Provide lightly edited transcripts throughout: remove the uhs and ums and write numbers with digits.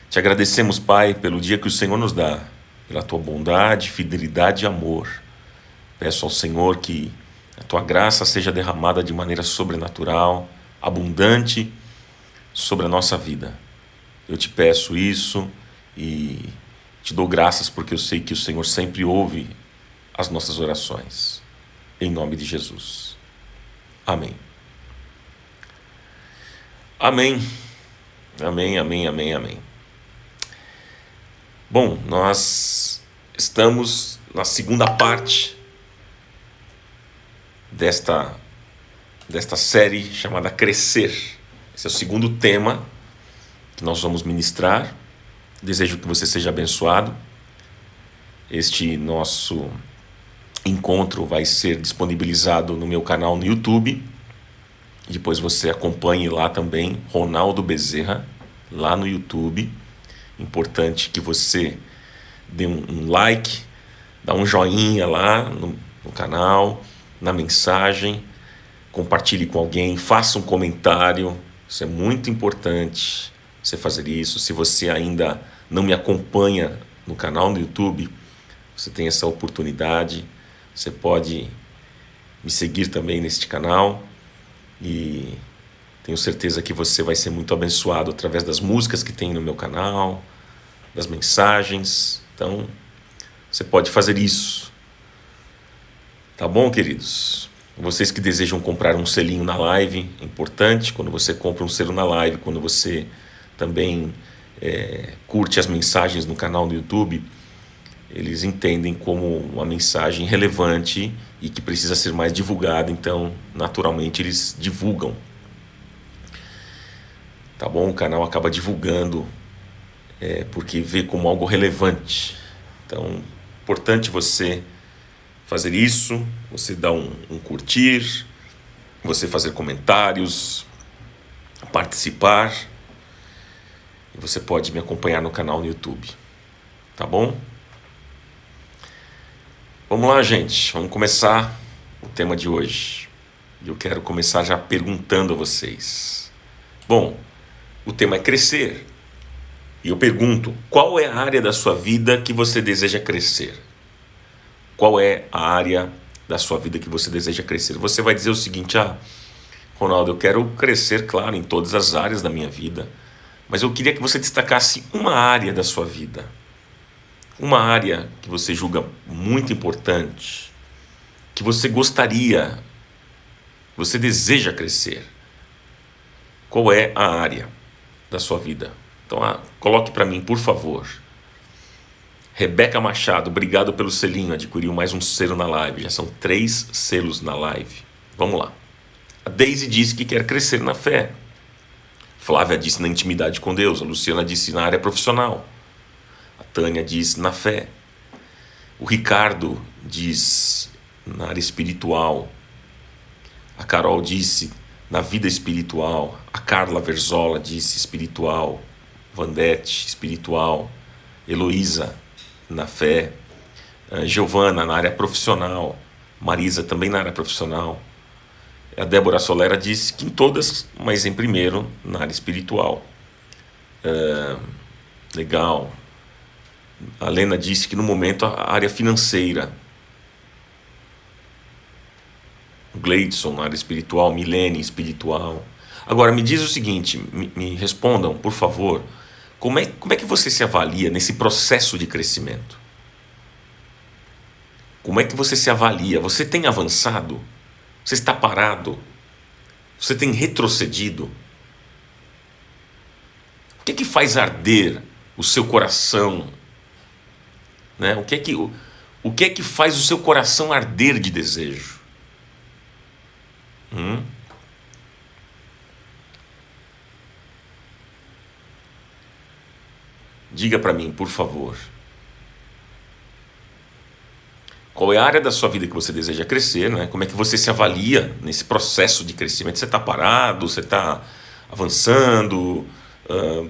Te agradecemos, Pai, pelo dia que o Senhor nos dá, pela Tua bondade, fidelidade e amor. Peço ao Senhor que a Tua graça seja derramada de maneira sobrenatural, abundante sobre a nossa vida. Eu te peço isso e te dou graças porque eu sei que o Senhor sempre ouve as nossas orações. Em nome de Jesus. Amém. Amém. Amém, amém, amém, amém. Bom, nós estamos na segunda parte desta série chamada Crescer. Esse é o segundo tema que nós vamos ministrar. Desejo que você seja abençoado. Este nosso encontro vai ser disponibilizado no meu canal no YouTube. Depois você acompanhe lá também, Ronaldo Bezerra, lá no YouTube. Importante que você dê um like, dá um joinha lá no canal, na mensagem, compartilhe com alguém, faça um comentário. Isso é muito importante, você fazer isso. Se você ainda não me acompanha no canal no YouTube, você tem essa oportunidade. Você pode me seguir também neste canal e tenho certeza que você vai ser muito abençoado através das músicas que tem no meu canal, das mensagens. Então, você pode fazer isso. Tá bom, queridos? Vocês que desejam comprar um selinho na live, é importante, quando você compra um selo na live, quando você também curte as mensagens no canal do YouTube, eles entendem como uma mensagem relevante e que precisa ser mais divulgada, então, naturalmente, eles divulgam. Tá bom? O canal acaba divulgando porque vê como algo relevante. Então, importante você fazer isso, você dar um curtir, você fazer comentários, participar. E você pode me acompanhar no canal no YouTube. Tá bom? Vamos lá, gente. Vamos começar o tema de hoje. Eu quero começar já perguntando a vocês. Bom, o tema é crescer. E eu pergunto, qual é a área da sua vida que você deseja crescer? Qual é a área da sua vida que você deseja crescer? Você vai dizer o seguinte, Ronaldo, eu quero crescer, claro, em todas as áreas da minha vida, mas eu queria que você destacasse uma área da sua vida. Uma área que você julga muito importante, que você gostaria, você deseja crescer. Qual é a área da sua vida? Então, coloque para mim, por favor. Rebeca Machado, obrigado pelo selinho, adquiriu mais um selo na live, já são 3 selos na live. Vamos lá. A Deise disse que quer crescer na fé. Flávia disse na intimidade com Deus. A Luciana disse na área profissional. A Tânia diz na fé. O Ricardo diz na área espiritual. A Carol disse na vida espiritual. A Carla Verzola disse espiritual. Vandete, espiritual. Heloísa, na fé. Giovana, na área profissional. Marisa, também na área profissional. A Débora Solera disse que em todas, mas em primeiro, na área espiritual. Legal. A Lena disse que no momento a área financeira. O Gleidson, na área espiritual. Milene, espiritual. Agora, me diz o seguinte, me respondam, por favor, como é que você se avalia nesse processo de crescimento? Como é que você se avalia? Você tem avançado? Você está parado? Você tem retrocedido? O que é que faz arder o seu coração? Né? O que é que faz o seu coração arder de desejo? Diga para mim, por favor. Qual é a área da sua vida que você deseja crescer, né? Como é que você se avalia nesse processo de crescimento? Você está parado? Você está avançando?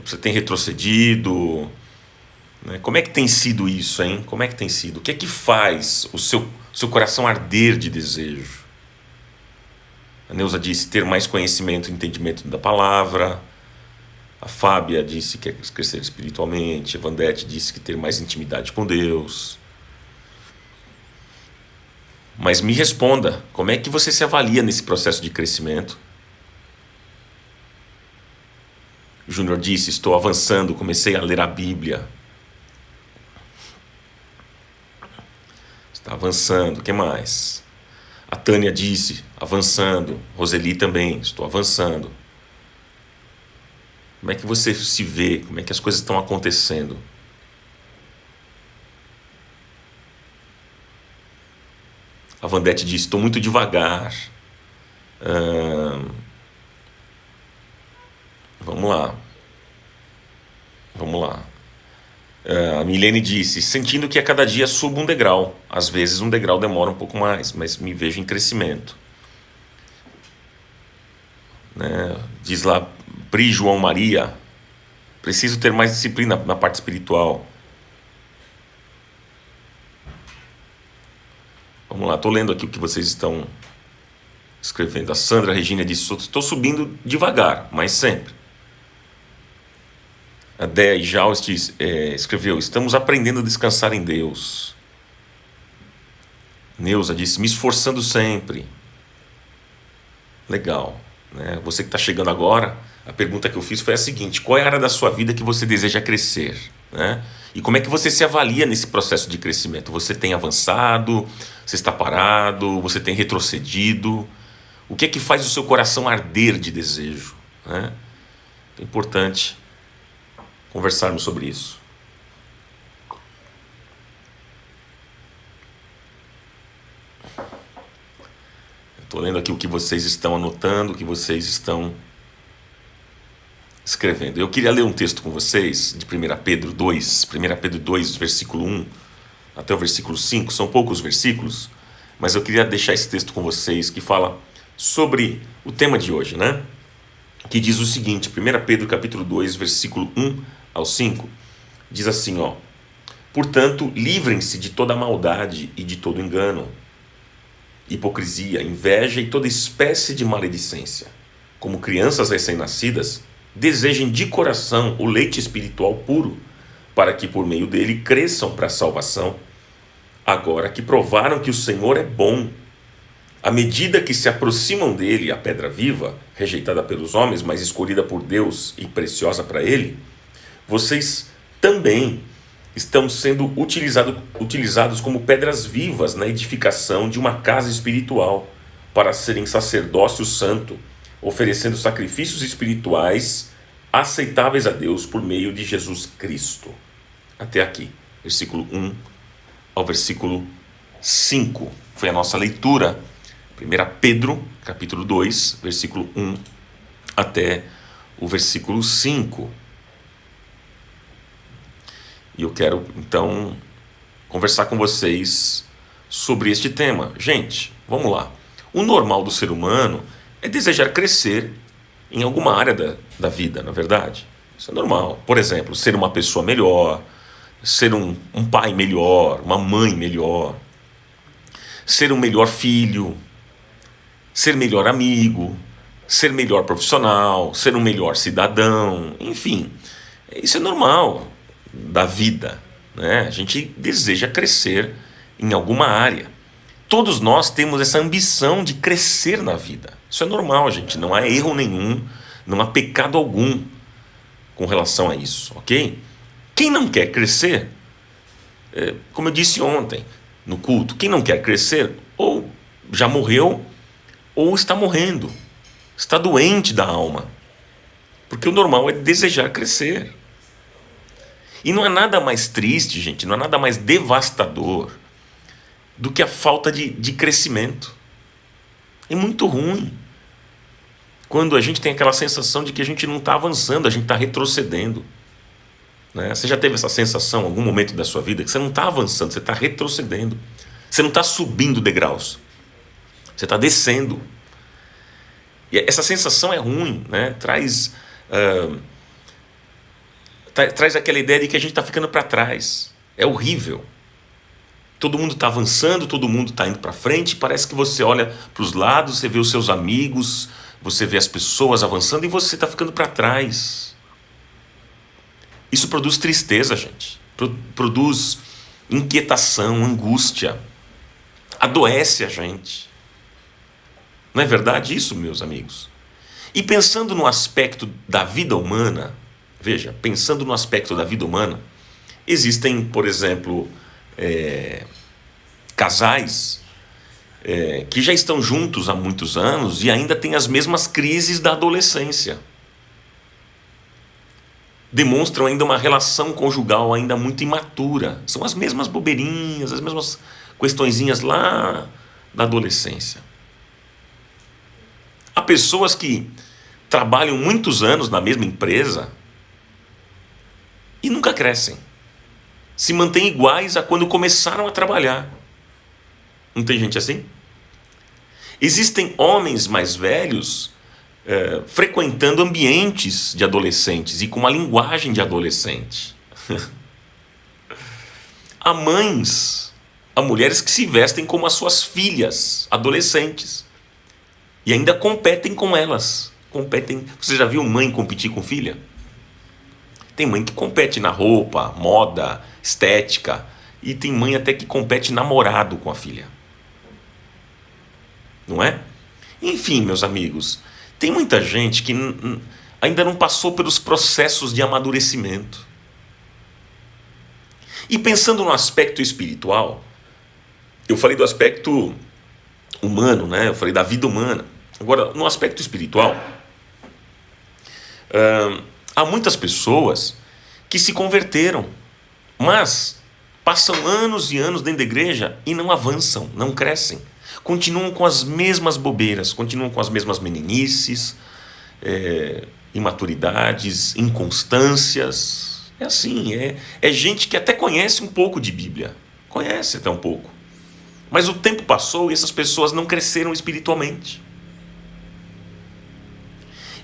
Você tem retrocedido? Né? Como é que tem sido isso, hein? Como é que tem sido? O que é que faz o seu coração arder de desejo? A Neuza disse ter mais conhecimento e entendimento da palavra. A Fábia disse que quer crescer espiritualmente. A Vandete disse que ter mais intimidade com Deus. Mas me responda, como é que você se avalia nesse processo de crescimento? O Júnior disse, estou avançando, comecei a ler a Bíblia. Está avançando, o que mais? A Tânia disse, avançando. Roseli também, estou avançando. Como é que você se vê? Como é que as coisas estão acontecendo? A Vandete disse, estou muito devagar. Vamos lá. A Milene disse, sentindo que a cada dia subo um degrau. Às vezes um degrau demora um pouco mais, mas me vejo em crescimento. Diz lá, Pri João Maria, preciso ter mais disciplina na parte espiritual. Vamos lá, estou lendo aqui o que vocês estão escrevendo. A Sandra Regina disse, estou subindo devagar, mas sempre. A Dea Jaust escreveu, estamos aprendendo a descansar em Deus. Neuza disse, me esforçando sempre. Legal. Você que está chegando agora, a pergunta que eu fiz foi a seguinte, qual é a área da sua vida que você deseja crescer? E como é que você se avalia nesse processo de crescimento? Você tem avançado? Você está parado? Você tem retrocedido? O que é que faz o seu coração arder de desejo? É importante conversarmos sobre isso. Estou lendo aqui o que vocês estão anotando, o que vocês estão escrevendo. Eu queria ler um texto com vocês de 1 Pedro 2, versículo 1 até o versículo 5, são poucos versículos, mas eu queria deixar esse texto com vocês que fala sobre o tema de hoje, que diz o seguinte, 1 Pedro capítulo 2, versículo 1 ao 5, diz assim, portanto, livrem-se de toda maldade e de todo engano, hipocrisia, inveja e toda espécie de maledicência. Como crianças recém-nascidas, desejem de coração o leite espiritual puro, para que por meio dele cresçam para a salvação, agora que provaram que o Senhor é bom. À medida que se aproximam dele, a pedra viva, rejeitada pelos homens, mas escolhida por Deus e preciosa para ele, vocês também estão sendo utilizados como pedras vivas na edificação de uma casa espiritual, para serem sacerdócio santo, oferecendo sacrifícios espirituais aceitáveis a Deus por meio de Jesus Cristo. Até aqui, versículo 1 ao versículo 5. Foi a nossa leitura. 1 Pedro, capítulo 2, versículo 1 até o versículo 5. E eu quero, então, conversar com vocês sobre este tema. Gente, vamos lá. O normal do ser humano é desejar crescer em alguma área da vida, na verdade. Isso é normal. Por exemplo, ser uma pessoa melhor, ser um pai melhor, uma mãe melhor, ser um melhor filho, ser melhor amigo, ser melhor profissional, ser um melhor cidadão, enfim. Isso é normal da vida, A gente deseja crescer em alguma área. Todos nós temos essa ambição de crescer na vida. Isso é normal, gente. Não há erro nenhum, não há pecado algum com relação a isso, ok? Quem não quer crescer, como eu disse ontem no culto, quem não quer crescer ou já morreu ou está morrendo, está doente da alma. Porque o normal é desejar crescer. E não é nada mais triste, gente, não é nada mais devastador do que a falta de crescimento. É muito ruim quando a gente tem aquela sensação de que a gente não está avançando, a gente está retrocedendo. Você já teve essa sensação em algum momento da sua vida que você não está avançando, você está retrocedendo. Você não está subindo degraus, você está descendo. E essa sensação é ruim, traz aquela ideia de que a gente está ficando para trás. É horrível. Todo mundo está avançando, todo mundo está indo para frente, parece que você olha para os lados, você vê os seus amigos, você vê as pessoas avançando e você está ficando para trás. Isso produz tristeza, gente. Produz inquietação, angústia. Adoece a gente. Não é verdade isso, meus amigos? E pensando no aspecto da vida humana, veja, pensando no aspecto da vida humana, existem, por exemplo, casais que já estão juntos há muitos anos e ainda têm as mesmas crises da adolescência. Demonstram ainda uma relação conjugal ainda muito imatura. São as mesmas bobeirinhas, as mesmas questõezinhas lá da adolescência. Há pessoas que trabalham muitos anos na mesma empresa e nunca crescem. Se mantêm iguais a quando começaram a trabalhar. Não tem gente assim? Existem homens mais velhos frequentando ambientes de adolescentes e com uma linguagem de adolescente. Há mães, há mulheres que se vestem como as suas filhas, adolescentes, e ainda competem com elas. Você já viu mãe competir com filha? Tem mãe que compete na roupa, moda, estética, e tem mãe até que compete namorado com a filha. Não é? Enfim, meus amigos, tem muita gente que ainda não passou pelos processos de amadurecimento. E pensando no aspecto espiritual, eu falei do aspecto humano, né? Eu falei da vida humana. Agora, no aspecto espiritual, há muitas pessoas que se converteram, mas passam anos e anos dentro da igreja e não avançam, não crescem. Continuam com as mesmas bobeiras, continuam com as mesmas meninices, imaturidades, inconstâncias. É assim, é gente que até conhece um pouco de Bíblia, conhece até um pouco. Mas o tempo passou e essas pessoas não cresceram espiritualmente.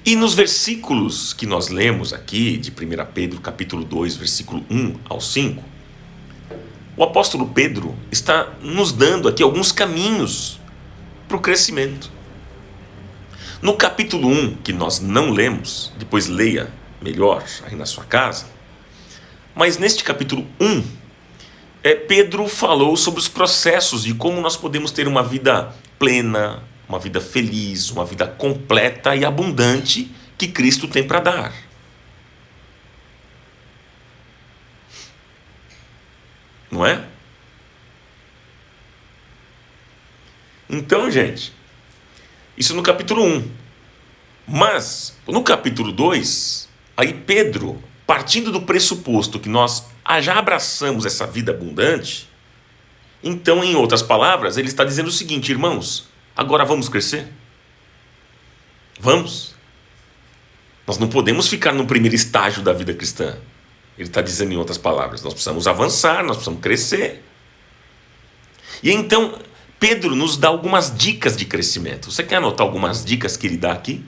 E nos versículos que nós lemos aqui, de 1 Pedro capítulo 2, versículo 1 ao 5, o apóstolo Pedro está nos dando aqui alguns caminhos para o crescimento. No capítulo 1, que nós não lemos, depois leia melhor aí na sua casa, mas neste capítulo 1, Pedro falou sobre os processos de como nós podemos ter uma vida plena, uma vida feliz, uma vida completa e abundante que Cristo tem para dar. Não é? Então, gente, isso no capítulo 1. Mas, no capítulo 2, aí Pedro, partindo do pressuposto que nós já abraçamos essa vida abundante, então, em outras palavras, ele está dizendo o seguinte: irmãos, agora vamos crescer? Vamos. Nós não podemos ficar no primeiro estágio da vida cristã. Ele está dizendo em outras palavras, nós precisamos avançar, nós precisamos crescer. E então, Pedro nos dá algumas dicas de crescimento. Você quer anotar algumas dicas que ele dá aqui?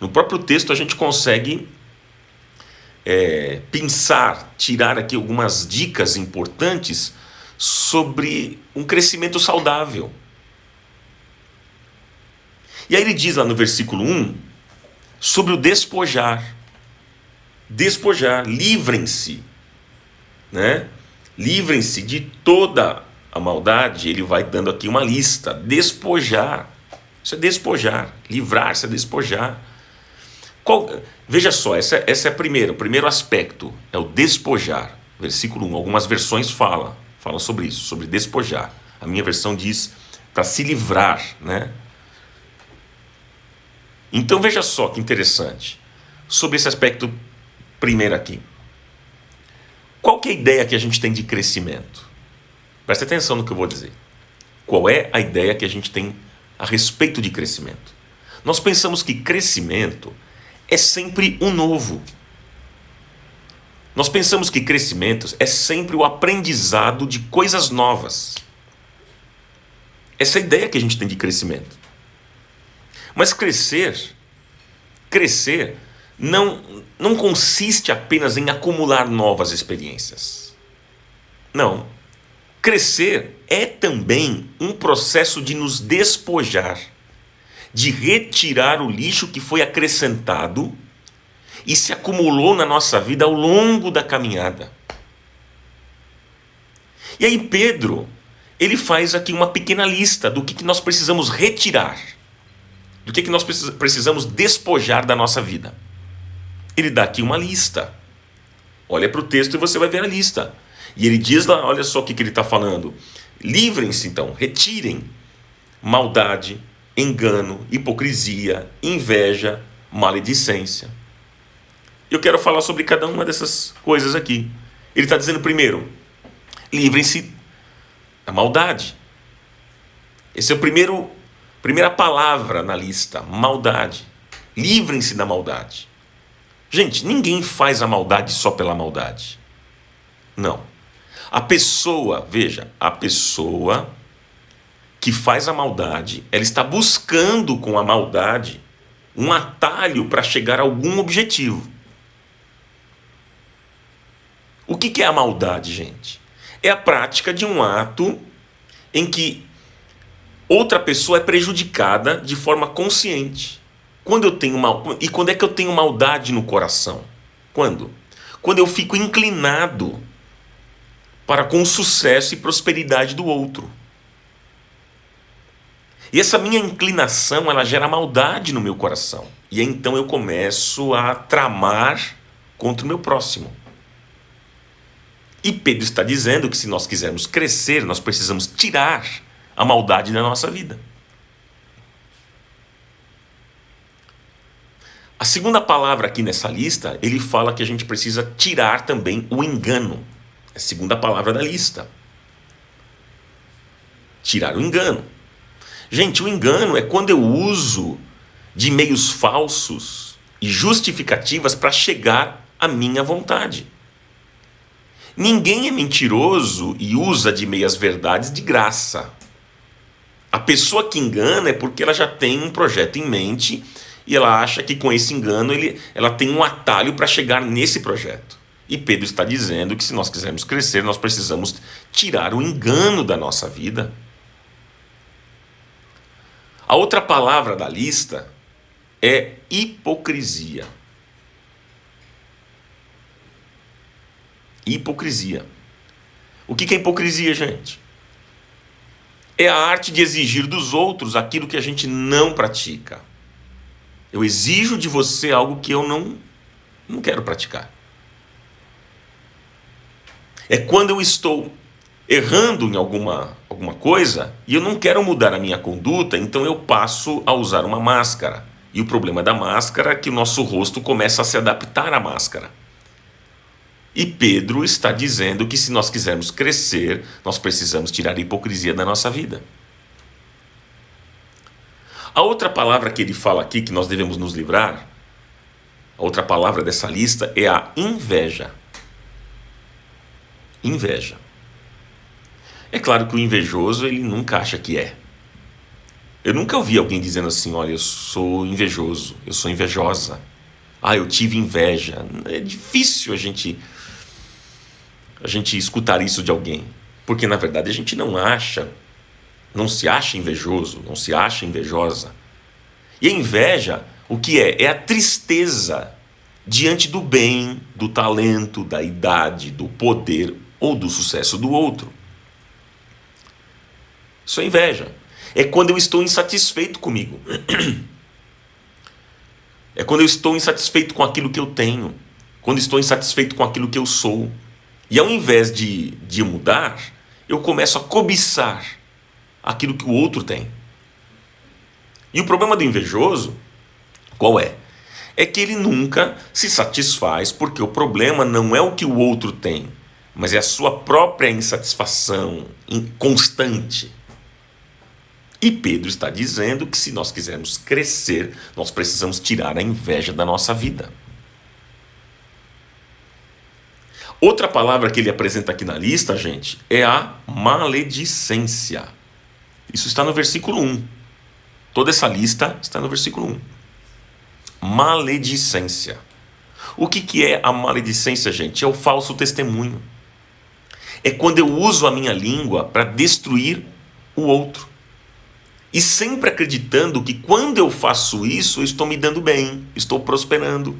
No próprio texto a gente consegue pensar, tirar aqui algumas dicas importantes sobre um crescimento saudável. E aí ele diz lá no versículo 1 sobre o despojar. Despojar, livrem-se, né? Livrem-se de toda a maldade. Ele vai dando aqui uma lista. Despojar, isso é despojar. Livrar-se é despojar. Veja só, essa é o primeiro aspecto, é o despojar. Versículo 1, algumas versões falam sobre isso, sobre despojar. A minha versão diz para se livrar, né? Então veja só que interessante, sobre esse aspecto primeiro aqui. Qual que é a ideia que a gente tem de crescimento? Preste atenção no que eu vou dizer. Qual é a ideia que a gente tem a respeito de crescimento? Nós pensamos que crescimento é sempre o novo. Nós pensamos que crescimento é sempre o aprendizado de coisas novas. Essa é a ideia que a gente tem de crescimento. Mas crescer não consiste apenas em acumular novas experiências. Não. Crescer é também um processo de nos despojar, de retirar o lixo que foi acrescentado e se acumulou na nossa vida ao longo da caminhada. E aí Pedro, ele faz aqui uma pequena lista do que nós precisamos retirar, do que nós precisamos despojar da nossa vida. Ele dá aqui uma lista. Olha para o texto e você vai ver a lista. E ele diz lá, olha só o que ele está falando. Livrem-se então, retirem maldade, engano, hipocrisia, inveja, maledicência. Eu quero falar sobre cada uma dessas coisas aqui. Ele está dizendo primeiro, livrem-se da maldade. Essa é a primeira palavra na lista, maldade. Livrem-se da maldade. Gente, ninguém faz a maldade só pela maldade. Não. A pessoa que faz a maldade, ela está buscando com a maldade um atalho para chegar a algum objetivo. O que é a maldade, gente? É a prática de um ato em que outra pessoa é prejudicada de forma consciente. E quando é que eu tenho maldade no coração? Quando? Quando eu fico inclinado para com o sucesso e prosperidade do outro. E essa minha inclinação, ela gera maldade no meu coração. E então eu começo a tramar contra o meu próximo. E Pedro está dizendo que se nós quisermos crescer, nós precisamos tirar a maldade da nossa vida. A segunda palavra aqui nessa lista, ele fala que a gente precisa tirar também o engano. É a segunda palavra da lista. Tirar o engano. Gente, o engano é quando eu uso de meios falsos e justificativas para chegar à minha vontade. Ninguém é mentiroso e usa de meias verdades de graça. A pessoa que engana é porque ela já tem um projeto em mente e ela acha que com esse engano ela tem um atalho para chegar nesse projeto. E Pedro está dizendo que se nós quisermos crescer, nós precisamos tirar o engano da nossa vida. A outra palavra da lista é hipocrisia. Hipocrisia. O que é hipocrisia, gente? É a arte de exigir dos outros aquilo que a gente não pratica. Eu exijo de você algo que eu não quero praticar. É quando eu estou errando em alguma coisa e eu não quero mudar a minha conduta, então eu passo a usar uma máscara. E o problema da máscara é que o nosso rosto começa a se adaptar à máscara. E Pedro está dizendo que se nós quisermos crescer, nós precisamos tirar a hipocrisia da nossa vida. A outra palavra que ele fala aqui que nós devemos nos livrar, a outra palavra dessa lista é a inveja. Inveja. É claro que o invejoso, ele nunca acha que é. Eu nunca ouvi alguém dizendo assim, olha, eu sou invejoso, eu sou invejosa. Ah, eu tive inveja. É difícil a gente escutar isso de alguém. Porque, na verdade, a gente não se acha invejoso, não se acha invejosa. E a inveja, o que é? É a tristeza diante do bem, do talento, da idade, do poder ou do sucesso do outro. Isso é inveja. É quando eu estou insatisfeito comigo. É quando eu estou insatisfeito com aquilo que eu tenho. Quando estou insatisfeito com aquilo que eu sou. E ao invés de mudar, eu começo a cobiçar aquilo que o outro tem. E o problema do invejoso, qual é? É que ele nunca se satisfaz, porque o problema não é o que o outro tem, mas é a sua própria insatisfação constante. E Pedro está dizendo que se nós quisermos crescer, nós precisamos tirar a inveja da nossa vida. Outra palavra que ele apresenta aqui na lista, gente, é a maledicência. Isso está no versículo 1. Toda essa lista está no versículo 1. Maledicência. O que é a maledicência, gente? É o falso testemunho. É quando eu uso a minha língua para destruir o outro. E sempre acreditando que quando eu faço isso, eu estou me dando bem, estou prosperando.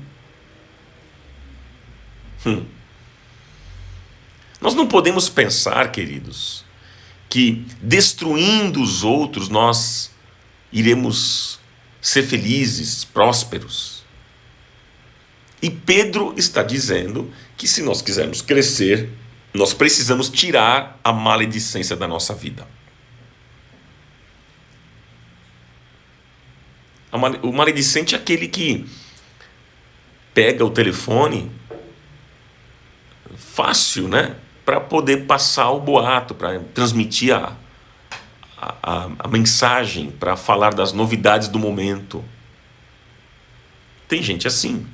Nós não podemos pensar, queridos, que destruindo os outros nós iremos ser felizes, prósperos. E Pedro está dizendo que se nós quisermos crescer, nós precisamos tirar a maledicência da nossa vida. O maledicente é aquele que pega o telefone fácil, né? Para poder passar o boato, para transmitir a mensagem, para falar das novidades do momento. Tem gente assim.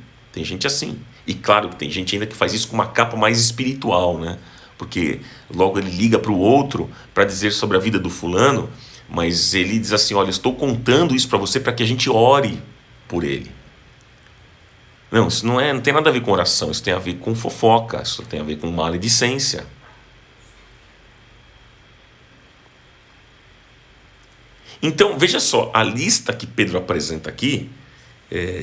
E claro que tem gente ainda que faz isso com uma capa mais espiritual, né? Porque logo ele liga para o outro para dizer sobre a vida do fulano, mas ele diz assim: olha, estou contando isso para você para que a gente ore por ele. Não, isso não tem nada a ver com oração, isso tem a ver com fofoca, isso tem a ver com maledicência. Então, veja só, a lista que Pedro apresenta aqui,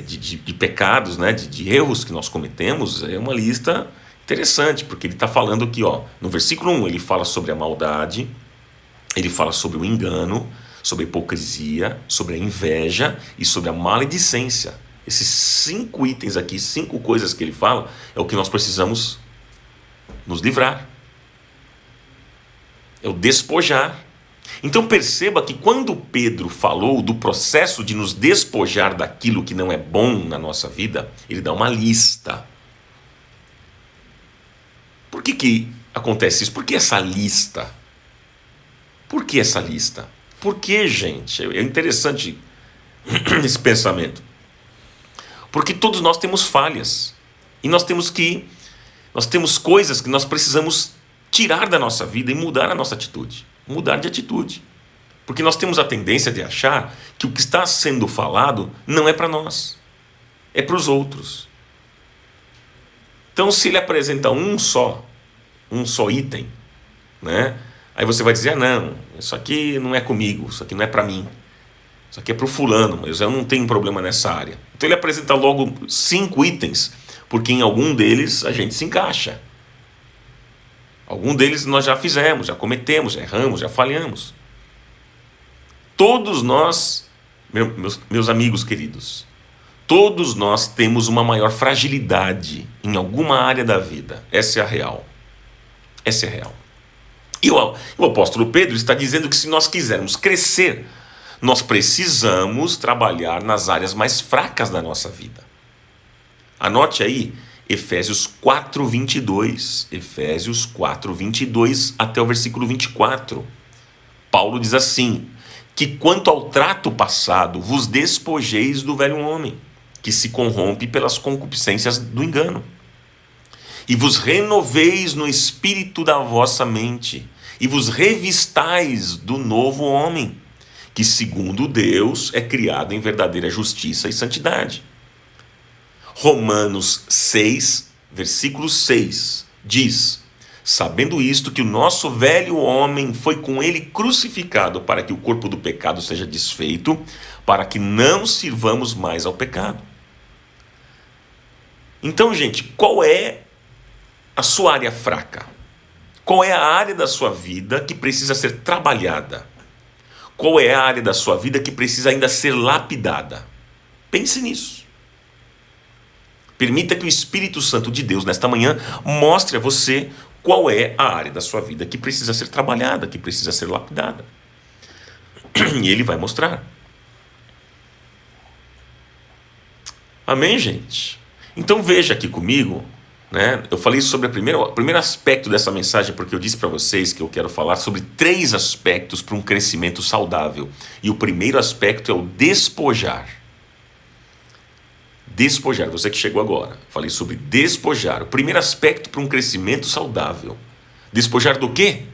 de pecados, né, de erros que nós cometemos, é uma lista interessante, porque ele está falando aqui, no versículo 1, ele fala sobre a maldade, ele fala sobre o engano, sobre a hipocrisia, sobre a inveja e sobre a maledicência. Esses 5 itens aqui, 5 coisas que ele fala, é o que nós precisamos nos livrar. É o despojar. Então perceba que quando Pedro falou do processo de nos despojar daquilo que não é bom na nossa vida, ele dá uma lista. Por que acontece isso? Por que essa lista? Por que essa lista? Por que, gente? É interessante esse pensamento. Porque todos nós temos falhas. E nós temos coisas que nós precisamos tirar da nossa vida e mudar a nossa atitude. Mudar de atitude. Porque nós temos a tendência de achar que o que está sendo falado não é para nós. É para os outros. Então, se ele apresenta um só item, né? Aí você vai dizer: não, isso aqui não é comigo, isso aqui não é para mim. Isso aqui é para o fulano, mas eu não tenho problema nessa área. Então ele apresenta logo 5 itens, porque em algum deles a gente se encaixa. Algum deles nós já fizemos, já cometemos, já erramos, já falhamos. Todos nós, meus amigos queridos, todos nós temos uma maior fragilidade em alguma área da vida. Essa é a real. Essa é a real. E o apóstolo Pedro está dizendo que se nós quisermos crescer, nós precisamos trabalhar nas áreas mais fracas da nossa vida. Anote aí, Efésios 4:22. Efésios 4:22 até o versículo 24. Paulo diz assim: que quanto ao trato passado, vos despojeis do velho homem, que se corrompe pelas concupiscências do engano, e vos renoveis no espírito da vossa mente, e vos revistais do novo homem, que segundo Deus é criado em verdadeira justiça e santidade. Romanos 6, versículo 6, diz: sabendo isto, que o nosso velho homem foi com ele crucificado, para que o corpo do pecado seja desfeito, para que não sirvamos mais ao pecado. Então, gente, qual é a sua área fraca? Qual é a área da sua vida que precisa ser trabalhada? Qual é a área da sua vida que precisa ainda ser lapidada? Pense nisso. Permita que o Espírito Santo de Deus, nesta manhã, mostre a você qual é a área da sua vida que precisa ser trabalhada, que precisa ser lapidada. E Ele vai mostrar. Amém, gente? Então veja aqui comigo, né? Eu falei sobre o primeiro aspecto dessa mensagem, porque eu disse para vocês que eu quero falar sobre 3 aspectos para um crescimento saudável. E o primeiro aspecto é o despojar. Despojar, você que chegou agora. Falei sobre despojar. O primeiro aspecto para um crescimento saudável. Despojar do quê?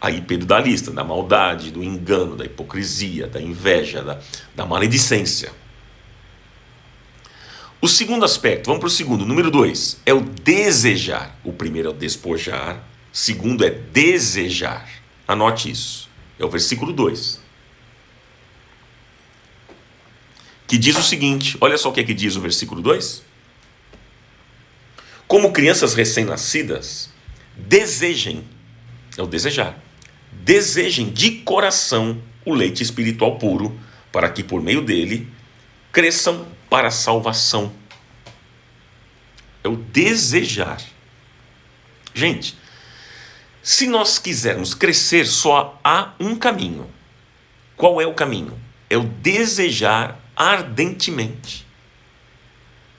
Aí Pedro dá a lista: da maldade, do engano, da hipocrisia, da inveja, da maledicência. O segundo aspecto, vamos para o segundo, número 2, é o desejar. O primeiro é o despojar, o segundo é desejar. Anote isso, é o versículo 2. Que diz o seguinte, olha só o que é que diz o versículo 2. Como crianças recém-nascidas, desejem, é o desejar, desejem de coração o leite espiritual puro, para que por meio dele cresçam para a salvação. É o desejar. Gente, se nós quisermos crescer, só há um caminho. Qual é o caminho? É o desejar ardentemente.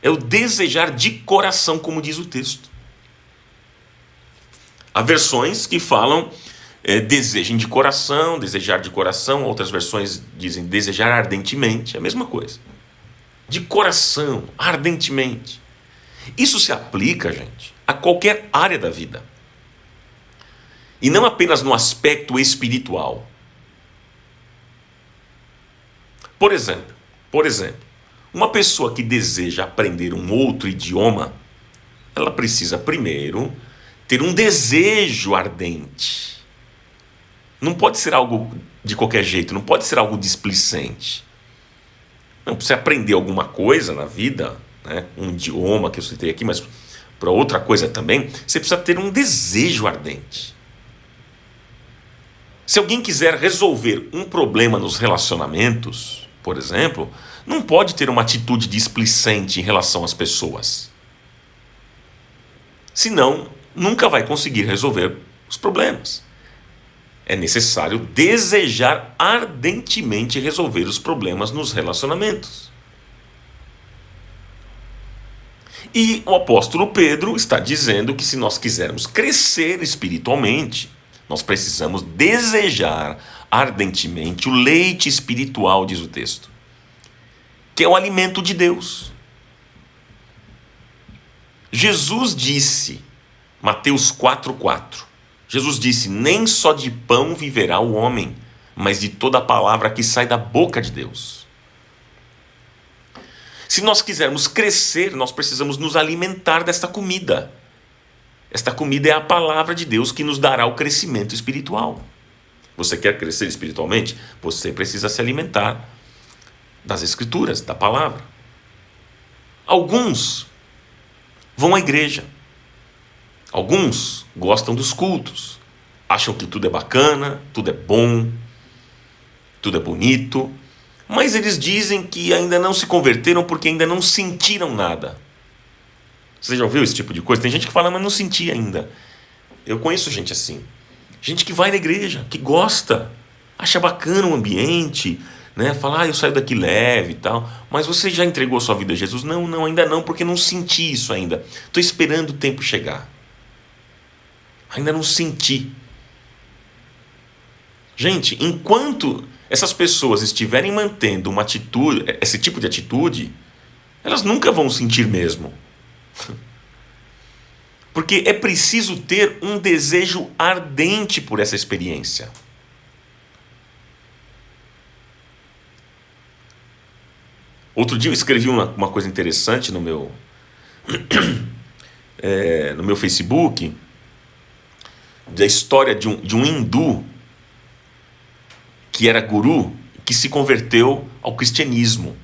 É o desejar de coração, como diz o texto. Há versões que falam desejem de coração, desejar de coração. Outras versões dizem desejar ardentemente. É a mesma coisa. De coração, ardentemente. Isso se aplica, gente, a qualquer área da vida. E não apenas no aspecto espiritual. Por exemplo, uma pessoa que deseja aprender um outro idioma, ela precisa primeiro ter um desejo ardente. Não pode ser algo de qualquer jeito, não pode ser algo displicente. Não, para você aprender alguma coisa na vida, né, um idioma que eu citei aqui, mas para outra coisa também, você precisa ter um desejo ardente. Se alguém quiser resolver um problema nos relacionamentos, por exemplo, não pode ter uma atitude displicente em relação às pessoas. Senão, nunca vai conseguir resolver os problemas. É necessário desejar ardentemente resolver os problemas nos relacionamentos. E o apóstolo Pedro está dizendo que se nós quisermos crescer espiritualmente, nós precisamos desejar ardentemente o leite espiritual, diz o texto, que é o alimento de Deus. Jesus disse, Mateus 4,4, Jesus disse, nem só de pão viverá o homem, mas de toda a palavra que sai da boca de Deus. Se nós quisermos crescer, nós precisamos nos alimentar desta comida. Esta comida é a palavra de Deus que nos dará o crescimento espiritual. Você quer crescer espiritualmente? Você precisa se alimentar das Escrituras, da palavra. Alguns vão à igreja. Alguns gostam dos cultos. Acham que tudo é bacana, tudo é bom, tudo é bonito. Mas eles dizem que ainda não se converteram porque ainda não sentiram nada. Você já ouviu esse tipo de coisa? Tem gente que fala, mas não senti ainda. Eu conheço gente assim. Gente que vai na igreja, que gosta, acha bacana o ambiente, né? Fala, eu saio daqui leve e tal. Mas você já entregou a sua vida a Jesus? Não, ainda não, porque não senti isso ainda. Estou esperando o tempo chegar. Ainda não senti. Gente, enquanto essas pessoas estiverem mantendo uma atitude, esse tipo de atitude, elas nunca vão sentir mesmo. Porque é preciso ter um desejo ardente por essa experiência. Outro dia eu escrevi uma coisa interessante no meu Facebook, da história de um hindu que era guru, que se converteu ao cristianismo.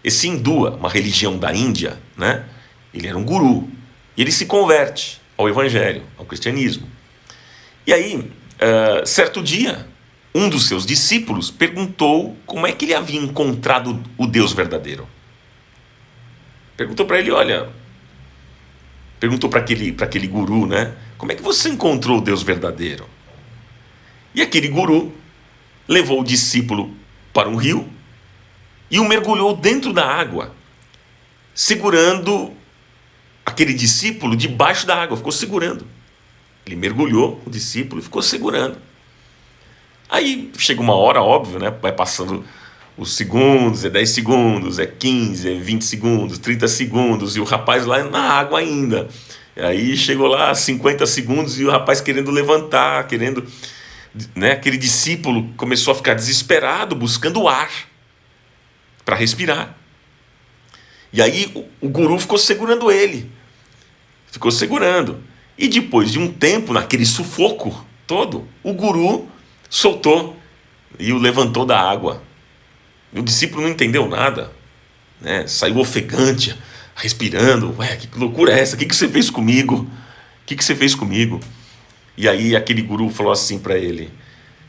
Esse hindu, uma religião da Índia, né? Ele era um guru. E ele se converte ao evangelho, ao cristianismo. E aí, certo dia, um dos seus discípulos perguntou como é que ele havia encontrado o Deus verdadeiro. Perguntou para ele, perguntou para aquele guru, né? Como é que você encontrou o Deus verdadeiro? E aquele guru levou o discípulo para um rio e o mergulhou dentro da água, segurando aquele discípulo debaixo da água, ficou segurando. Ele mergulhou, o discípulo, e ficou segurando. Aí chega uma hora, óbvio, né? Vai passando os segundos, é 10 segundos, é 15, é 20 segundos, 30 segundos, e o rapaz lá na água ainda. Aí chegou lá 50 segundos e o rapaz querendo levantar, né? Aquele discípulo começou a ficar desesperado, buscando ar para respirar. E aí o guru ficou segurando ele. Ficou segurando. E depois de um tempo, naquele sufoco todo, o guru soltou e o levantou da água. O discípulo não entendeu nada, né? Saiu ofegante, respirando. Ué, que loucura é essa? O que você fez comigo? O que você fez comigo? E aí aquele guru falou assim para ele: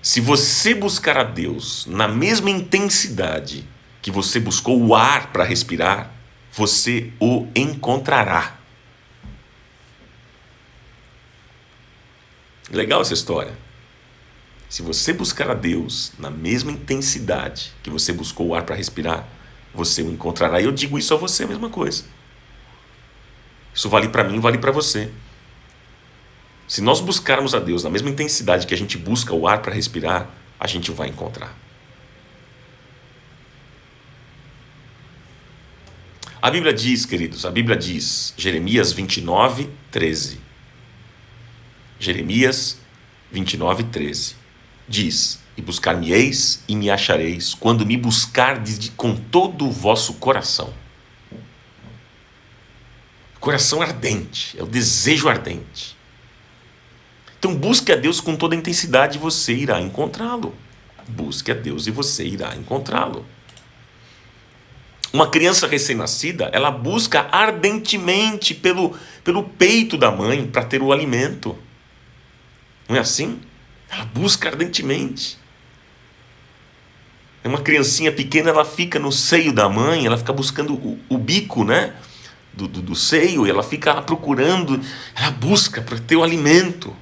se você buscar a Deus na mesma intensidade que você buscou o ar para respirar, você o encontrará. Legal essa história. Se você buscar a Deus na mesma intensidade que você buscou o ar para respirar, você o encontrará. E eu digo isso a você, a mesma coisa. Isso vale para mim, vale para você. Se nós buscarmos a Deus na mesma intensidade que a gente busca o ar para respirar, a gente vai encontrar. A Bíblia diz, queridos, Jeremias 29, 13. Jeremias 29, 13. Diz: e buscar-me-eis e me achareis, quando me buscardes com todo o vosso coração. Coração ardente, é o desejo ardente. Então busque a Deus com toda a intensidade e você irá encontrá-lo. Busque a Deus e você irá encontrá-lo. Uma criança recém-nascida, ela busca ardentemente pelo peito da mãe para ter o alimento. Não é assim? Ela busca ardentemente. Uma criancinha pequena, ela fica no seio da mãe, ela fica buscando o bico, né? Do seio, ela fica lá procurando, ela busca para ter o alimento.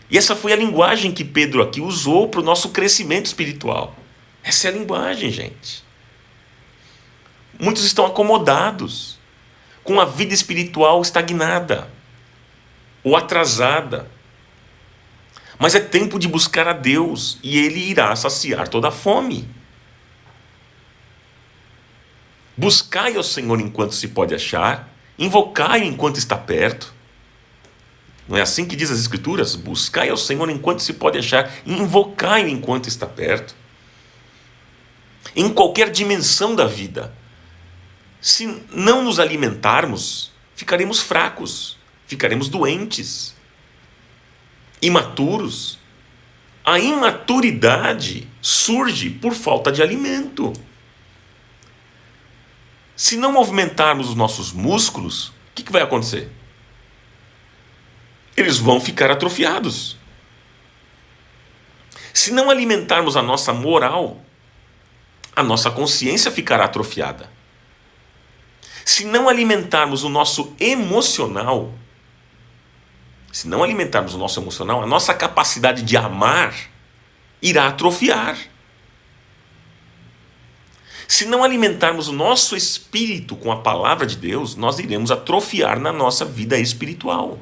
E essa foi a linguagem que Pedro aqui usou para o nosso crescimento espiritual. Essa é a linguagem, gente. Muitos estão acomodados, com a vida espiritual estagnada ou atrasada. Mas é tempo de buscar a Deus e Ele irá saciar toda a fome. Buscai ao Senhor enquanto se pode achar, invocai-o enquanto está perto. Não é assim que diz as Escrituras? Buscai ao Senhor enquanto se pode achar, invocai-o enquanto está perto. Em qualquer dimensão da vida, se não nos alimentarmos, ficaremos fracos, ficaremos doentes, imaturos. A imaturidade surge por falta de alimento. Se não movimentarmos os nossos músculos, o que vai acontecer? Eles vão ficar atrofiados. Se não alimentarmos a nossa moral, a nossa consciência ficará atrofiada. Se não alimentarmos o nosso emocional, a nossa capacidade de amar irá atrofiar. Se não alimentarmos o nosso espírito com a palavra de Deus, nós iremos atrofiar na nossa vida espiritual.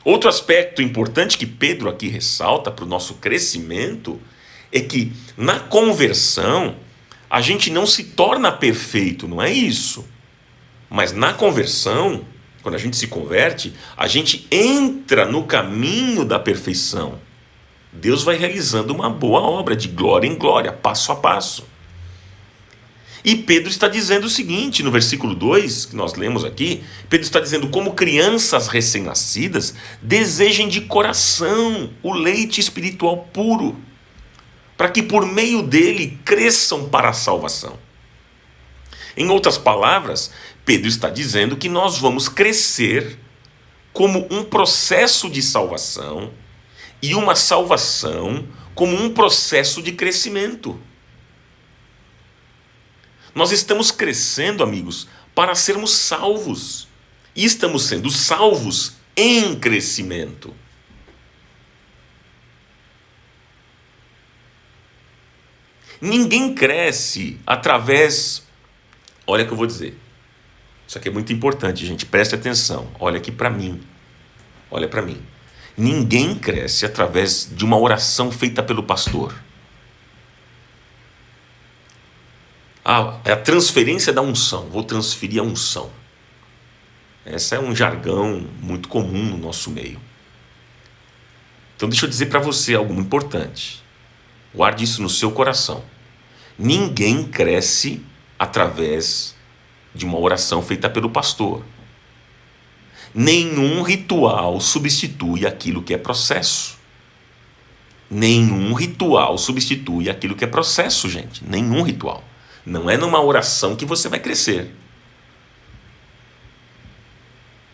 Outro aspecto importante que Pedro aqui ressalta para o nosso crescimento é que na conversão a gente não se torna perfeito, não é isso. Mas na conversão, quando a gente se converte, a gente entra no caminho da perfeição. Deus vai realizando uma boa obra de glória em glória, passo a passo. E Pedro está dizendo o seguinte, no versículo 2, que nós lemos aqui, Pedro está dizendo: como crianças recém-nascidas, desejem de coração o leite espiritual puro, para que por meio dele cresçam para a salvação. Em outras palavras, Pedro está dizendo que nós vamos crescer como um processo de salvação e uma salvação como um processo de crescimento. Nós estamos crescendo, amigos, para sermos salvos. E estamos sendo salvos em crescimento. Ninguém cresce através... Olha o que eu vou dizer. Isso aqui é muito importante, gente. Preste atenção. Olha aqui para mim. Olha para mim. Ninguém cresce através de uma oração feita pelo pastor. É a transferência da unção. Vou transferir a unção. Esse é um jargão muito comum no nosso meio. Então deixa eu dizer para você algo muito importante. Guarde isso no seu coração. Ninguém cresce através de uma oração feita pelo pastor. Nenhum ritual substitui aquilo que é processo. Nenhum ritual substitui aquilo que é processo, gente. Nenhum ritual. Não é numa oração que você vai crescer.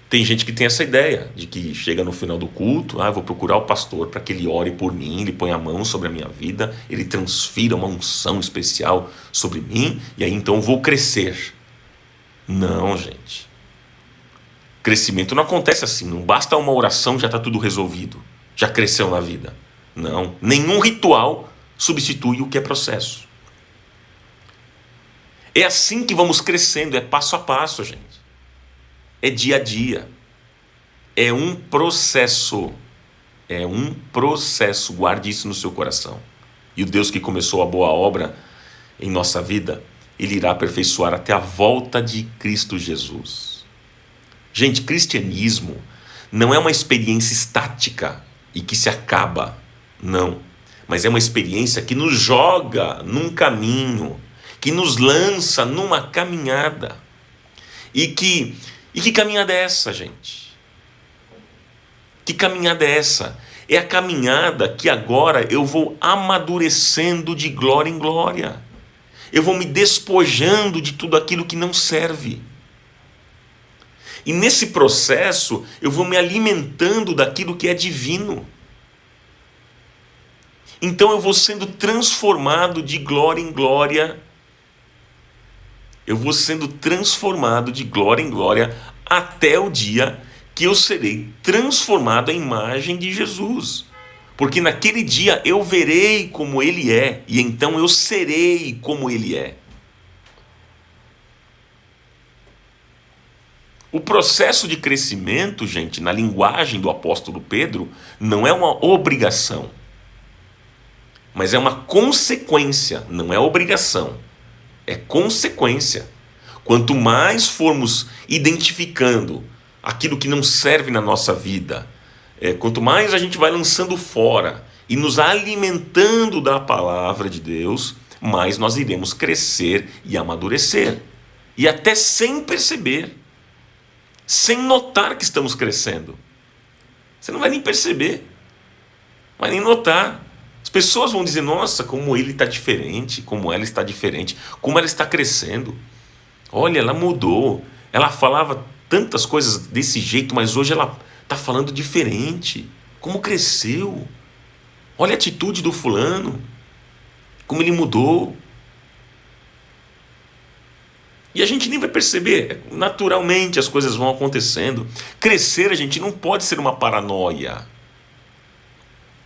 Tem gente que tem essa ideia de que chega no final do culto, eu vou procurar o pastor para que ele ore por mim, ele põe a mão sobre a minha vida, ele transfira uma unção especial sobre mim, e aí então eu vou crescer. Não, gente. Crescimento não acontece assim, não basta uma oração já está tudo resolvido, já cresceu na vida. Não, nenhum ritual substitui o que é processo. É assim que vamos crescendo, é passo a passo, gente. É dia a dia. É um processo. É um processo. Guarde isso no seu coração. E o Deus que começou a boa obra em nossa vida, Ele irá aperfeiçoar até a volta de Cristo Jesus. Gente, cristianismo não é uma experiência estática e que se acaba. Não. Mas é uma experiência que nos joga num caminho, que nos lança numa caminhada. E que caminhada é essa, gente? Que caminhada é essa? É a caminhada que agora eu vou amadurecendo de glória em glória. Eu vou me despojando de tudo aquilo que não serve. E nesse processo eu vou me alimentando daquilo que é divino. Então eu vou sendo transformado de glória em glória. Eu vou sendo transformado de glória em glória até o dia que eu serei transformado à imagem de Jesus. Porque naquele dia eu verei como Ele é, e então eu serei como Ele é. O processo de crescimento, gente, na linguagem do apóstolo Pedro, não é uma obrigação, mas é uma consequência, não é obrigação, é consequência. Quanto mais formos identificando aquilo que não serve na nossa vida, quanto mais a gente vai lançando fora e nos alimentando da palavra de Deus, mais nós iremos crescer e amadurecer. E até sem perceber, sem notar que estamos crescendo. Você não vai nem perceber, vai nem notar. As pessoas vão dizer, nossa, como ele está diferente, como ela está diferente, como ela está crescendo. Olha, ela mudou, ela falava tantas coisas desse jeito, mas hoje ela está falando diferente. Como cresceu. Olha a atitude do fulano, como ele mudou. E a gente nem vai perceber, naturalmente as coisas vão acontecendo. Crescer, a gente não pode ser uma paranoia.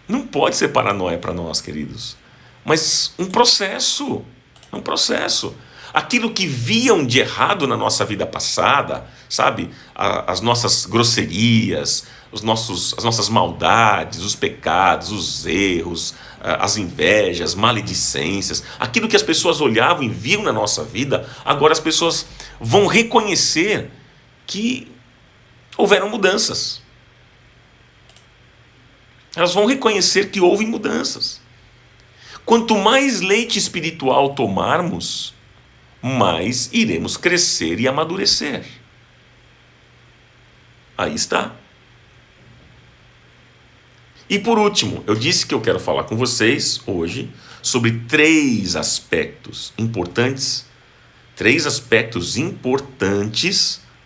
Não pode ser paranoia para nós, queridos. Mas um processo. Aquilo que viam de errado na nossa vida passada, sabe? As nossas grosserias, as nossas maldades, os pecados, os erros, as invejas, maledicências, aquilo que as pessoas olhavam e viam na nossa vida, agora as pessoas vão reconhecer que houveram mudanças. Elas vão reconhecer que houve mudanças. Quanto mais leite espiritual tomarmos, mais iremos crescer e amadurecer. Aí está. E por último, eu disse que eu quero falar com vocês hoje sobre três aspectos importantes,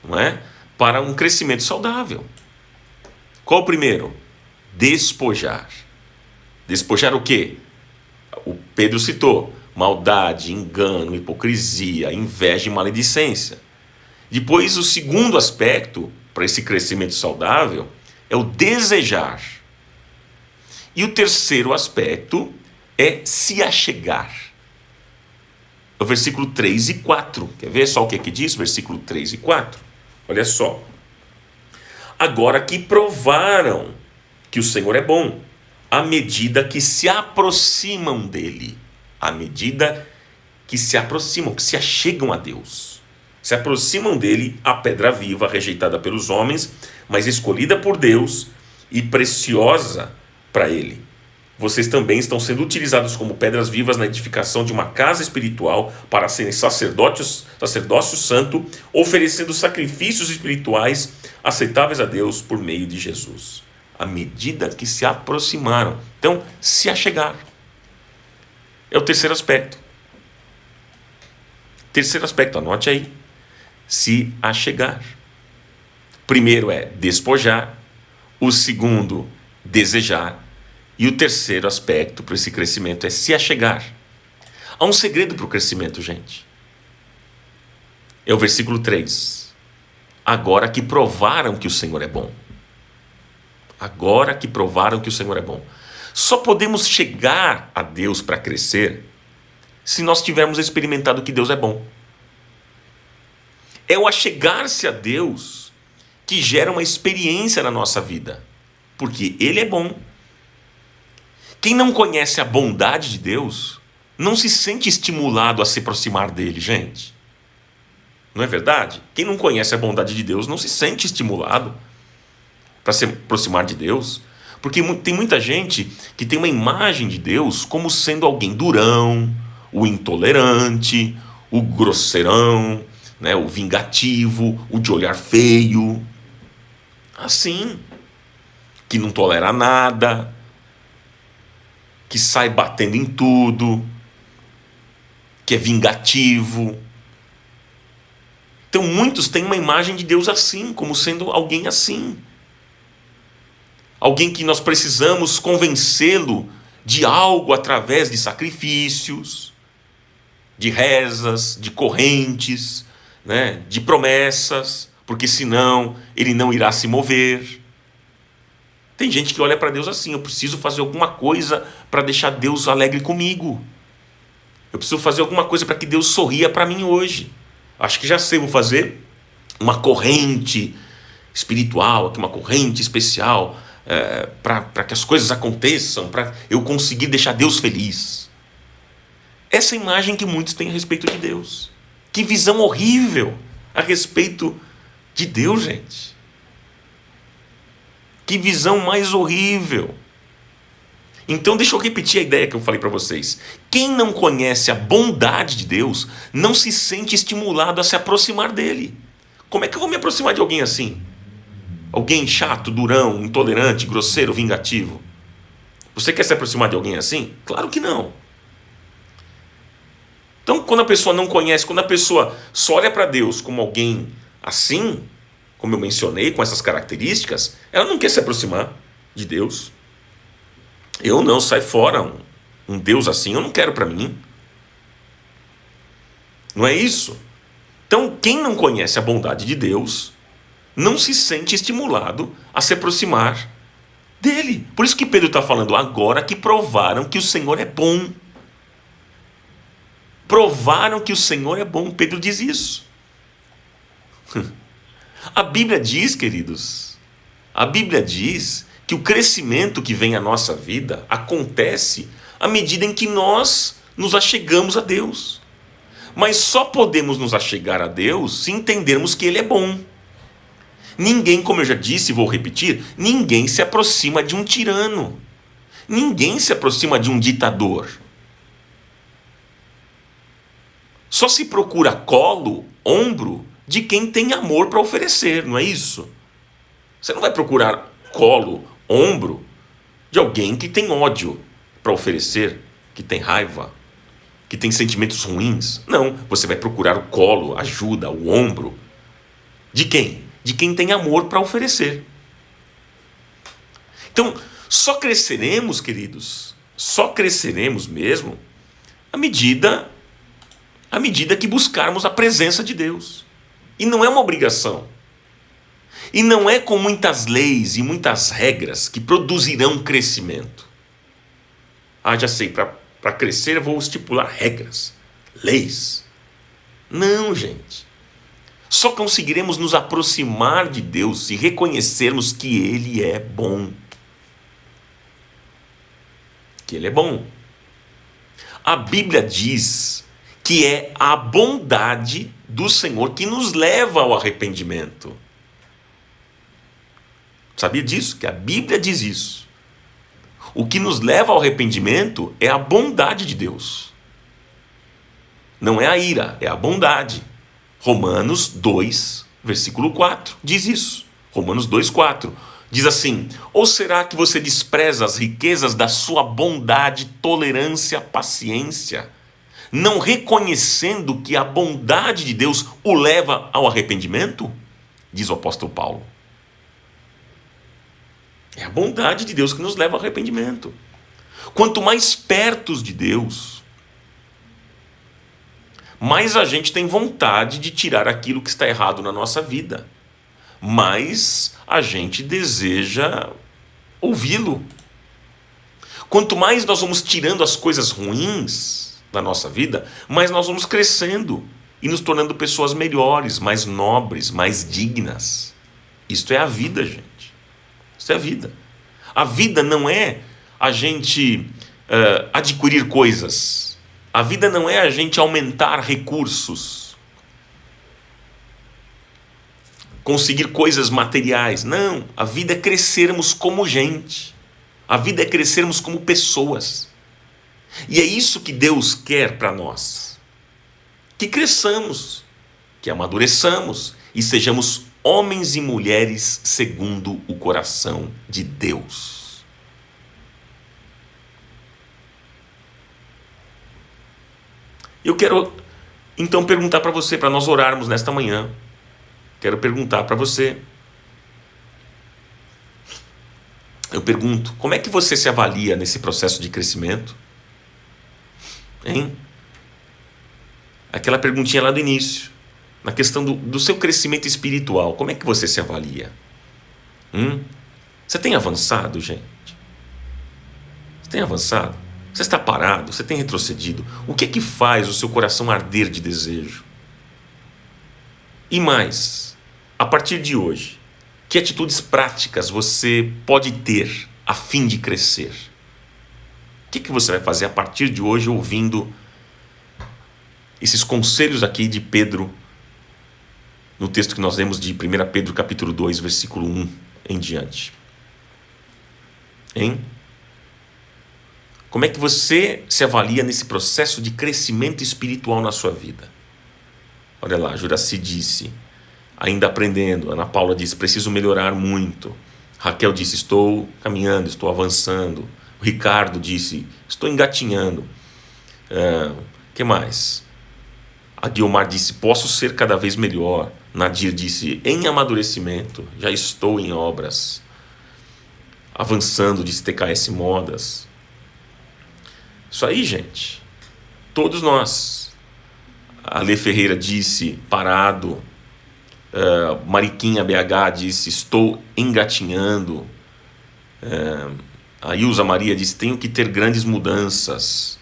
não é, para um crescimento saudável. Qual o primeiro? Despojar. Despojar o quê? O Pedro citou: maldade, engano, hipocrisia, inveja e maledicência. Depois, o segundo aspecto para esse crescimento saudável é o desejar. E o terceiro aspecto é se achegar. O versículo 3 e 4. Quer ver só o que diz? Versículo 3 e 4. Olha só. Agora que provaram que o Senhor é bom, à medida que se aproximam dele. À medida que se aproximam, que se achegam a Deus. Se aproximam dele, a pedra viva, rejeitada pelos homens, mas escolhida por Deus e preciosa para ele. Vocês também estão sendo utilizados como pedras vivas na edificação de uma casa espiritual para serem sacerdócio santo, oferecendo sacrifícios espirituais aceitáveis a Deus por meio de Jesus. À medida que se aproximaram. Então, se achegar. É o terceiro aspecto. Terceiro aspecto, anote aí. Se achegar. Primeiro é despojar. O segundo, desejar. E o terceiro aspecto para esse crescimento é se achegar. Há um segredo para o crescimento, gente. É o versículo 3. Agora que provaram que o Senhor é bom. Agora que provaram que o Senhor é bom. Só podemos chegar a Deus para crescer se nós tivermos experimentado que Deus é bom. É o achegar-se a Deus que gera uma experiência na nossa vida. Porque Ele é bom. Quem não conhece a bondade de Deus não se sente estimulado a se aproximar dele, gente. Não é verdade? Quem não conhece a bondade de Deus não se sente estimulado para se aproximar de Deus. Porque tem muita gente que tem uma imagem de Deus como sendo alguém durão, o intolerante, o grosseirão, né, o vingativo, o de olhar feio. Assim, que não tolera nada, que sai batendo em tudo, que é vingativo. Então muitos têm uma imagem de Deus assim, como sendo alguém assim. Alguém que nós precisamos convencê-lo de algo através de sacrifícios, de rezas, de correntes, né, de promessas, porque senão ele não irá se mover. Tem gente que olha para Deus assim: eu preciso fazer alguma coisa para deixar Deus alegre comigo. Eu preciso fazer alguma coisa para que Deus sorria para mim hoje. Acho que já sei, vou fazer uma corrente espiritual, uma corrente especial, para que as coisas aconteçam, para eu conseguir deixar Deus feliz. Essa imagem que muitos têm a respeito de Deus. Que visão horrível a respeito de Deus, gente. Que visão mais horrível. Então deixa eu repetir a ideia que eu falei para vocês. Quem não conhece a bondade de Deus não se sente estimulado a se aproximar dele. Como é que eu vou me aproximar de alguém assim? Alguém chato, durão, intolerante, grosseiro, vingativo? Você quer se aproximar de alguém assim? Claro que não. Então quando a pessoa não conhece, quando a pessoa só olha para Deus como alguém assim, como eu mencionei, com essas características, ela não quer se aproximar de Deus. Eu não, sai fora, um Deus assim eu não quero para mim. Não é isso? Então, quem não conhece a bondade de Deus não se sente estimulado a se aproximar dele. Por isso que Pedro está falando, agora que provaram que o Senhor é bom. Provaram que o Senhor é bom. Pedro diz isso. A Bíblia diz, queridos, a Bíblia diz que o crescimento que vem à nossa vida acontece à medida em que nós nos achegamos a Deus. Mas só podemos nos achegar a Deus se entendermos que Ele é bom. Ninguém, como eu já disse e vou repetir, ninguém se aproxima de um tirano. Ninguém se aproxima de um ditador. Só se procura colo, ombro, de quem tem amor para oferecer, não é isso? Você não vai procurar colo, ombro de alguém que tem ódio para oferecer, que tem raiva, que tem sentimentos ruins. Não, você vai procurar o colo, a ajuda, o ombro. De quem? De quem tem amor para oferecer. Então, só cresceremos, queridos, só cresceremos mesmo à medida que buscarmos a presença de Deus. E não é uma obrigação. E não é com muitas leis e muitas regras que produzirão crescimento. Já sei, para crescer eu vou estipular regras, leis. Não, gente. Só conseguiremos nos aproximar de Deus se reconhecermos que Ele é bom. Que Ele é bom. A Bíblia diz que é a bondade do Senhor que nos leva ao arrependimento. Sabia disso? Que a Bíblia diz isso. O que nos leva ao arrependimento é a bondade de Deus. Não é a ira, é a bondade. Romanos 2, versículo 4, diz isso. Romanos 2, 4. Diz assim: ou será que você despreza as riquezas da sua bondade, tolerância, paciência, não reconhecendo que a bondade de Deus o leva ao arrependimento? Diz o apóstolo Paulo. É a bondade de Deus que nos leva ao arrependimento. Quanto mais perto de Deus, mais a gente tem vontade de tirar aquilo que está errado na nossa vida. Mais a gente deseja ouvi-lo. Quanto mais nós vamos tirando as coisas ruins da nossa vida, mais nós vamos crescendo e nos tornando pessoas melhores, mais nobres, mais dignas. Isto é a vida, gente. Isso é a vida. A vida não é a gente adquirir coisas. A vida não é a gente aumentar recursos, conseguir coisas materiais. Não, a vida é crescermos como gente. A vida é crescermos como pessoas. E é isso que Deus quer para nós. Que cresçamos, que amadureçamos e sejamos homens e mulheres segundo o coração de Deus. Eu quero então perguntar para você, para nós orarmos nesta manhã. Quero perguntar para você. Eu pergunto, como é que você se avalia nesse processo de crescimento? Hein? Aquela perguntinha lá do início, na questão do seu crescimento espiritual, como é que você se avalia? Você tem avançado, gente? Você tem avançado? Você está parado? Você tem retrocedido? O que é que faz o seu coração arder de desejo? E mais, a partir de hoje, que atitudes práticas você pode ter a fim de crescer? O que você vai fazer a partir de hoje ouvindo esses conselhos aqui de Pedro, no texto que nós lemos de 1 Pedro capítulo 2, versículo 1 em diante? Hein? Como é que você se avalia nesse processo de crescimento espiritual na sua vida? Olha lá, Juraci disse, ainda aprendendo. Ana Paula disse, preciso melhorar muito. Raquel disse, estou caminhando, estou avançando. O Ricardo disse, estou engatinhando. Que mais? A Guilmar disse, posso ser cada vez melhor. Nadir disse, em amadurecimento, já estou em obras. Avançando, disse TKS Modas. Isso aí, gente. Todos nós. A Lê Ferreira disse, parado. Mariquinha BH disse, estou engatinhando. A Ilza Maria disse, tenho que ter grandes mudanças.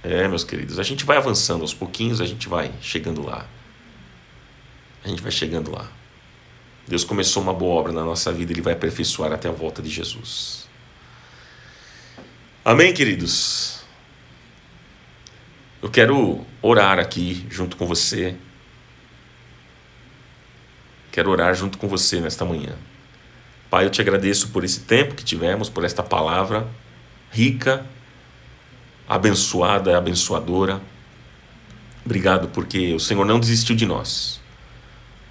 Meus queridos, a gente vai avançando aos pouquinhos, a gente vai chegando lá. A gente vai chegando lá. Deus começou uma boa obra na nossa vida, Ele vai aperfeiçoar até a volta de Jesus. Amém, queridos? Eu quero orar aqui junto com você. Quero orar junto com você nesta manhã. Pai, eu te agradeço por esse tempo que tivemos, por esta palavra rica, abençoada, abençoadora. Obrigado porque o Senhor não desistiu de nós.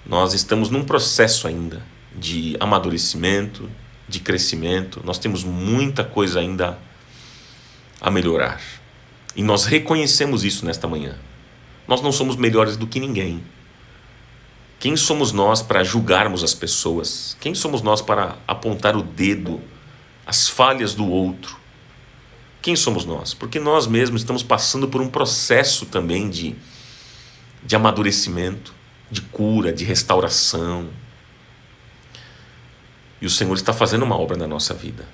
Nós estamos num processo ainda de amadurecimento, de crescimento. Nós temos muita coisa ainda a melhorar. E nós reconhecemos isso nesta manhã. Nós não somos melhores do que ninguém. Quem somos nós para julgarmos as pessoas? Quem somos nós para apontar o dedo, as falhas do outro? Quem somos nós? Porque nós mesmos estamos passando por um processo também de amadurecimento, de cura, de restauração. E o Senhor está fazendo uma obra na nossa vida.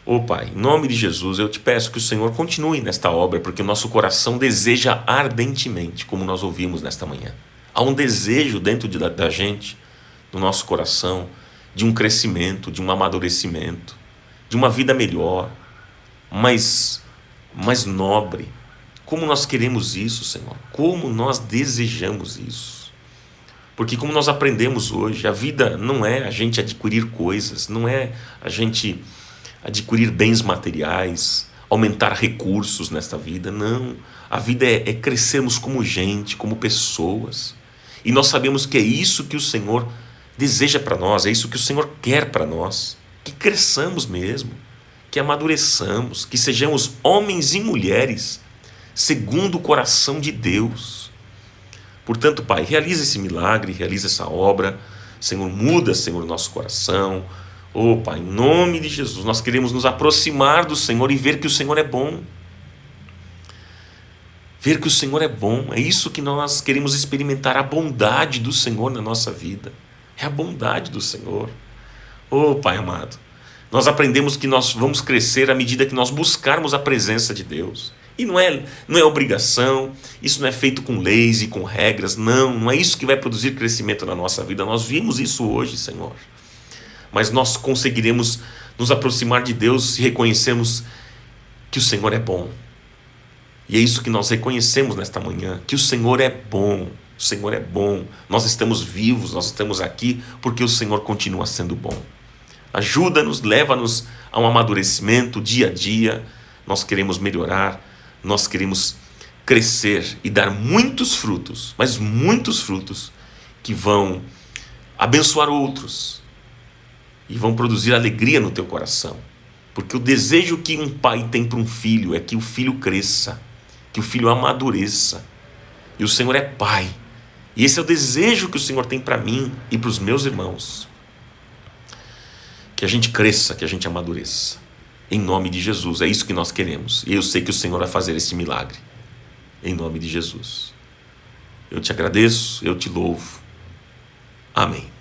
Ô Pai, em nome de Jesus, eu te peço que o Senhor continue nesta obra, porque o nosso coração deseja ardentemente, como nós ouvimos nesta manhã. Há um desejo dentro da gente, do nosso coração, de um crescimento, de um amadurecimento, de uma vida melhor, mais nobre. Como nós queremos isso, Senhor? Como nós desejamos isso? Porque como nós aprendemos hoje, a vida não é a gente adquirir coisas, não é a gente adquirir bens materiais, aumentar recursos nesta vida. Não, a vida é crescermos como gente, como pessoas. E nós sabemos que é isso que o Senhor deseja para nós, é isso que o Senhor quer para nós, que cresçamos mesmo, que amadureçamos, que sejamos homens e mulheres segundo o coração de Deus. Portanto, Pai, realiza esse milagre, realiza essa obra. Senhor, muda, Senhor, o nosso coração. Oh, Pai, em nome de Jesus, nós queremos nos aproximar do Senhor e ver que o Senhor é bom. Ver que o Senhor é bom. É isso que nós queremos experimentar, a bondade do Senhor na nossa vida. É a bondade do Senhor. Oh, Pai amado, nós aprendemos que nós vamos crescer à medida que nós buscarmos a presença de Deus. E não é obrigação, isso não é feito com leis e com regras, não é isso que vai produzir crescimento na nossa vida. Nós vimos isso hoje, Senhor. Mas nós conseguiremos nos aproximar de Deus se reconhecermos que o Senhor é bom. E é isso que nós reconhecemos nesta manhã, que o Senhor é bom, o Senhor é bom. Nós estamos vivos, nós estamos aqui porque o Senhor continua sendo bom. Ajuda-nos, leva-nos a um amadurecimento dia a dia. Nós queremos melhorar, nós queremos crescer e dar muitos frutos, mas muitos frutos que vão abençoar outros e vão produzir alegria no teu coração. Porque o desejo que um pai tem para um filho é que o filho cresça, que o filho amadureça. E o Senhor é Pai. E esse é o desejo que o Senhor tem para mim e para os meus irmãos. Que a gente cresça, que a gente amadureça. Em nome de Jesus, é isso que nós queremos. E eu sei que o Senhor vai fazer esse milagre. Em nome de Jesus. Eu te agradeço, eu te louvo. Amém.